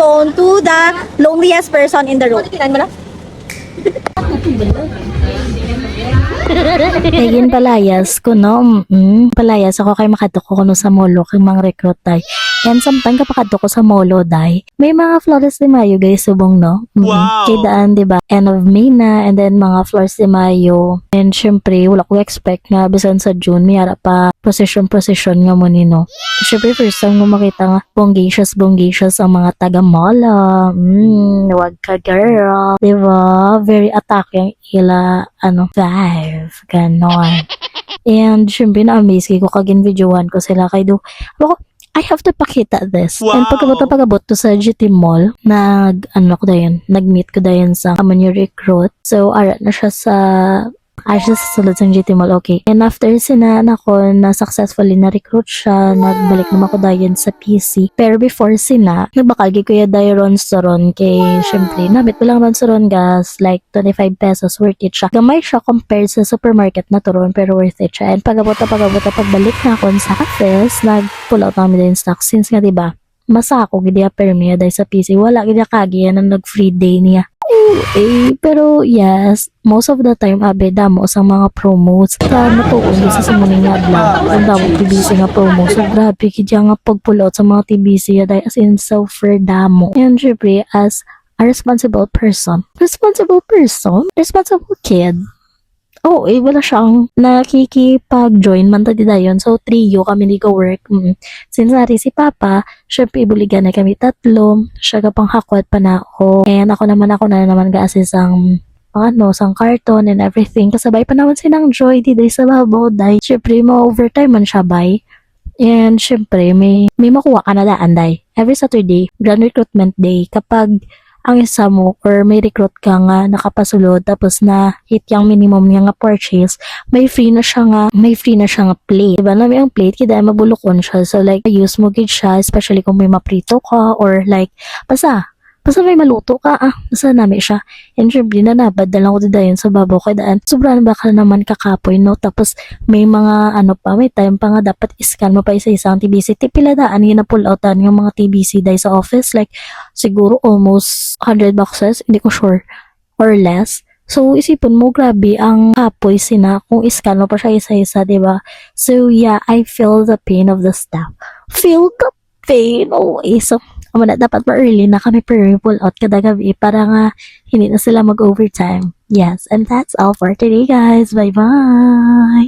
phone to the loneliest person in the room. Naging palayas ko no. Palayas ako kay makadoko ko no sa molo kay mga recruit day. And sometimes kapag ko sa molo day, may mga Flores de Mayo guys subong no. Wow! Kay daan diba? End of May na and then mga Flores de Mayo. And syempre wala ko expect nga bisan sa June may ara pa procession nga mo nino. Syempre first time ko makita nga bongacious ang mga taga molo. Wag ka girl. Diba? Very attacking ila vibe. Ganon. And syempre na-amaze ko kagin videoan ko sila kay do. Ako, I have to pakita this. Wow. And pagkabot to sa GT Mall, nag-meet ko dayon sa Amanyo Recruit. So, arat na siya sa sulod sa GT Mall, okay. And after sinan ako na successfully na-recruit siya, nagbalik naman ako dayon sa PC. Pero before nagbakal ko ya dayon sa ron kay, syempre, nabit ko lang ron sa ron gas, like 25 pesos worth it siya. Gamay siya compared sa supermarket na turon, pero worth it siya. And pagbalik na ako sa office, nag-pull out namin din stock since nga, diba, masa ako gidya permiya dahil sa PC, wala gidya kagya na nag-free day niya. Pero yes, most of the time damo sa mga promos sa natuon sa sumuning nga adlaw ang damo TBC nga promo. So grabe kidya nga pagpulot sa mga TBC dahil as in so for damo. And syempre as a responsible kid, wala siyang nakikipag-join man tadi dayon. So, trio kami ni go-work. Since nari si Papa, syempre ibuligan na kami tatlo. Siya kapang hakwat pa na ako. And ako na naman ga-assist ang sang carton and everything. Kasabay pa naman sinang Joy di day sa babaw day. Syempre, ma-overtime man siya bay. And syempre, may makuha ka na daan day. Every Saturday, grand recruitment day, kapag ang isa mo or may recruit ka nga nakapasulod tapos na hit yung minimum niya nga purchase, may free na siya nga plate. Diba na may ang plate kaya mabulokon siya. So like use mo gid siya especially kung may maprito ka or like basta may maluto ka basta nami siya. And syempre nanabad na lang ko dayon sa babaw kay daan. Sobrang baka naman kakapoy no. Tapos may mga may time pa nga dapat iscan mo pa isa-isang TBC. Pila daan yung na-pull outan yung mga TBC dahil sa office. Like siguro almost 100 boxes, hindi ko sure, or less. So, isipin mo, grabe, ang kapoy kung iscan mo pa siya isa-isa, diba? So, yeah, I feel the pain of the staff. Feel the pain, So, dapat ma-early na kami pull out kada gabi para nga hindi na sila mag-overtime. Yes, and that's all for today, guys. Bye-bye!